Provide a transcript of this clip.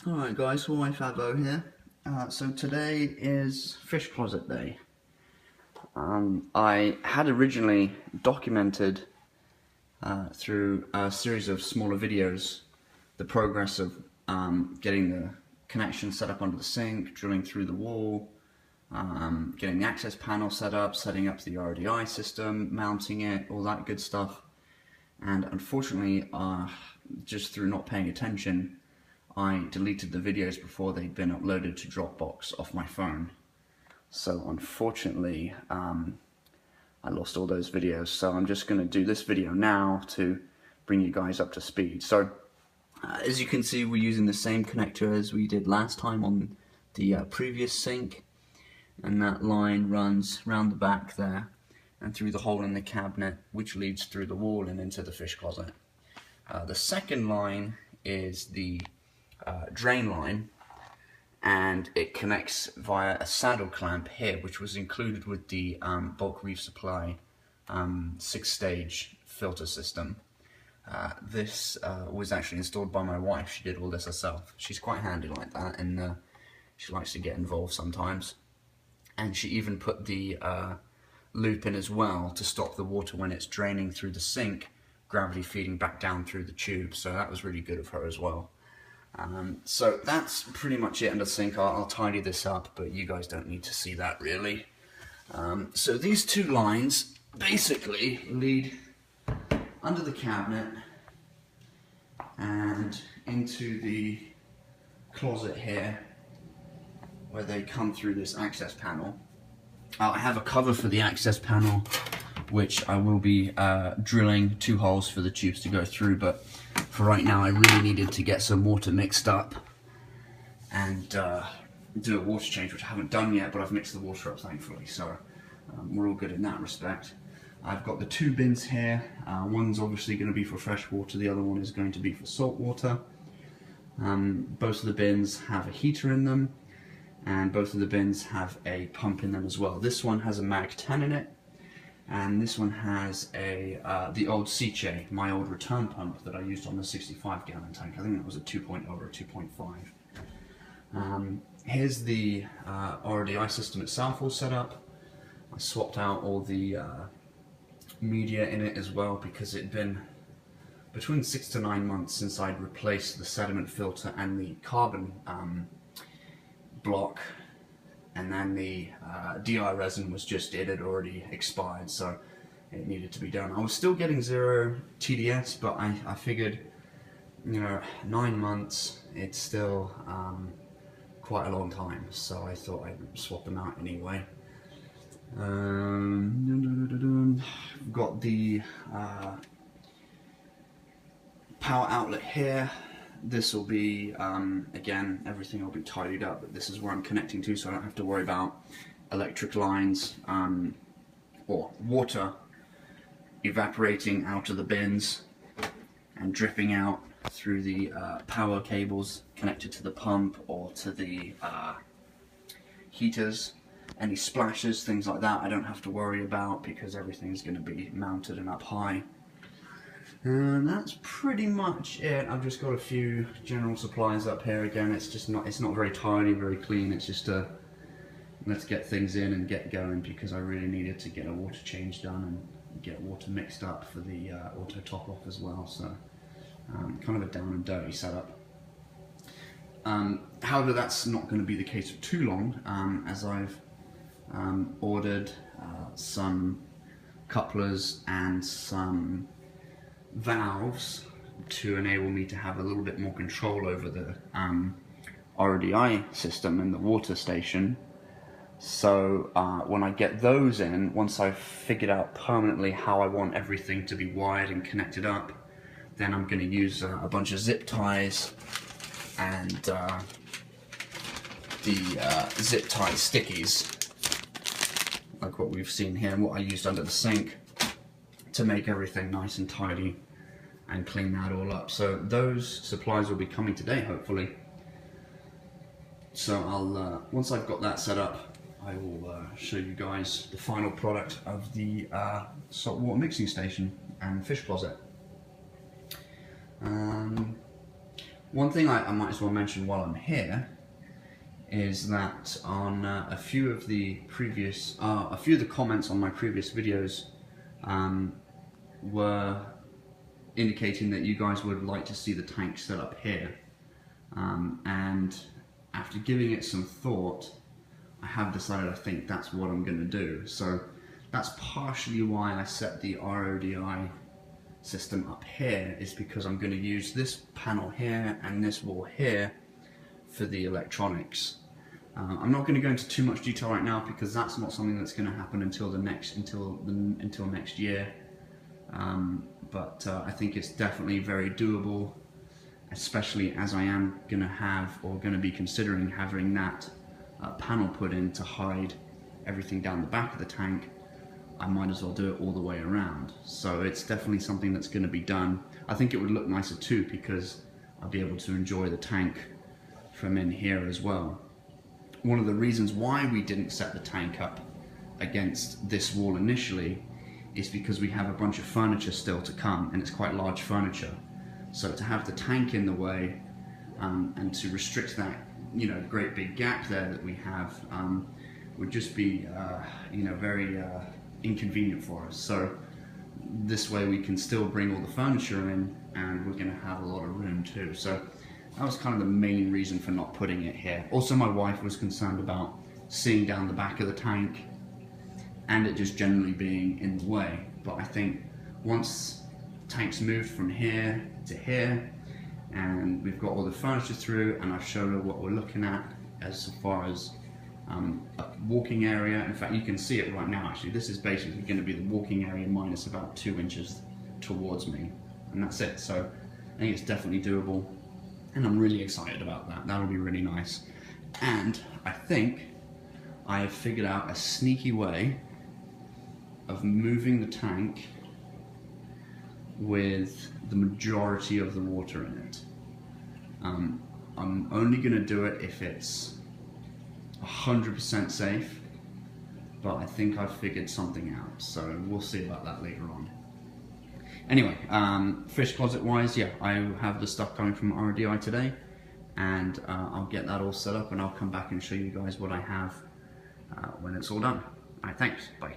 Alright guys, Wife Avo here. So today is fish closet day. I had originally documented through a series of smaller videos the progress of getting the connection set up under the sink, drilling through the wall, getting the access panel set up, setting up the RDI system, mounting it, all that good stuff. And unfortunately, just through not paying attention, I deleted the videos before they'd been uploaded to Dropbox off my phone. So unfortunately, I lost all those videos. So I'm just going to do this video now to bring you guys up to speed. So as you can see, we're using the same connector as we did last time on the previous sink. And that line runs round the back there and through the hole in the cabinet, which leads through the wall and into the fish closet. The second line is the drain line, and it connects via a saddle clamp here, which was included with the Bulk Reef Supply 6-stage filter system. This was actually installed by my wife. She did all this herself. She's quite handy like that, and she likes to get involved sometimes. And she even put the loop in as well to stop the water when it's draining through the sink, gravity feeding back down through the tube. So that was really good of her as well. So that's pretty much it under the sink. I'll tidy this up, but you guys don't need to see that really. So these two lines basically lead under the cabinet and into the closet here, where they come through this access panel. I have a cover for the access panel, which I will be drilling 2 holes for the tubes to go through, but for right now I really needed to get some water mixed up and do a water change, which I haven't done yet, but I've mixed the water up thankfully, so we're all good in that respect. I've got the 2 bins here. One's obviously going to be for fresh water, the other one is going to be for salt water. Both of the bins have a heater in them, and both of the bins have a pump in them as well. This one has a Mag 10 in it, and this one has a the old Sicce, my old return pump that I used on the 65-gallon tank. I think that was a 2.0 or a 2.5. Here's the RDI system itself all set up. I swapped out all the media in it as well, because it had been between 6 to 9 months since I'd replaced the sediment filter and the carbon block, and then the DI resin was just, it had already expired, so it needed to be done. I was still getting 0 TDS, but I figured, you know, 9 months, it's still quite a long time, so I thought I'd swap them out anyway. Got the power outlet here. This will be, again, everything will be tidied up, but this is where I'm connecting to, so I don't have to worry about electric lines or water evaporating out of the bins and dripping out through the power cables connected to the pump or to the heaters. Any splashes, things like that, I don't have to worry about because everything's going to be mounted and up high. And that's pretty much it. I've just got a few general supplies up here. Again, it's not very tidy, very clean. It's just let's get things in and get going, because I really needed to get a water change done and get water mixed up for the auto top off as well. So kind of a down and dirty setup. However, that's not going to be the case for too long, as I've ordered some couplers and some valves to enable me to have a little bit more control over the RDI system and the water station. So when I get those in, once I've figured out permanently how I want everything to be wired and connected up, then I'm going to use a bunch of zip ties and the zip tie stickies, like what we've seen here and what I used under the sink, to make everything nice and tidy and clean that all up. So those supplies will be coming today, hopefully. So I'll once I've got that set up, I will show you guys the final product of the saltwater mixing station and fish closet. One thing I might as well mention while I'm here is that on a few of the comments on my previous videos were indicating that you guys would like to see the tank set up here, and after giving it some thought, I have decided I think that's what I'm going to do. So that's partially why I set the RODI system up here, is because I'm going to use this panel here and this wall here for the electronics. I'm not going to go into too much detail right now because that's not something that's going to happen until next year. But I think it's definitely very doable, especially as I am going to be considering having that panel put in to hide everything down the back of the tank. I might as well do it all the way around. So it's definitely something that's going to be done. I think it would look nicer too because I'll be able to enjoy the tank from in here as well. One of the reasons why we didn't set the tank up against this wall initially is because we have a bunch of furniture still to come, and it's quite large furniture. So to have the tank in the way and to restrict that, great big gap there that we have would just be, very inconvenient for us. So this way we can still bring all the furniture in, and we're going to have a lot of room too. So that was kind of the main reason for not putting it here. Also, my wife was concerned about seeing down the back of the tank and it just generally being in the way. But I think once tank's moved from here to here and we've got all the furniture through, and I've shown her what we're looking at as far as a walking area. In fact, you can see it right now actually. This is basically going to be the walking area minus about 2 inches towards me, and that's it. So I think it's definitely doable, and I'm really excited about that. That'll be really nice. And I think I have figured out a sneaky way of moving the tank with the majority of the water in it. I'm only going to do it if it's 100% safe, but I think I've figured something out, so we'll see about that later on. Anyway, fish closet wise, yeah, I have the stuff coming from RODI today, and I'll get that all set up and I'll come back and show you guys what I have when it's all done. Alright, thanks, bye.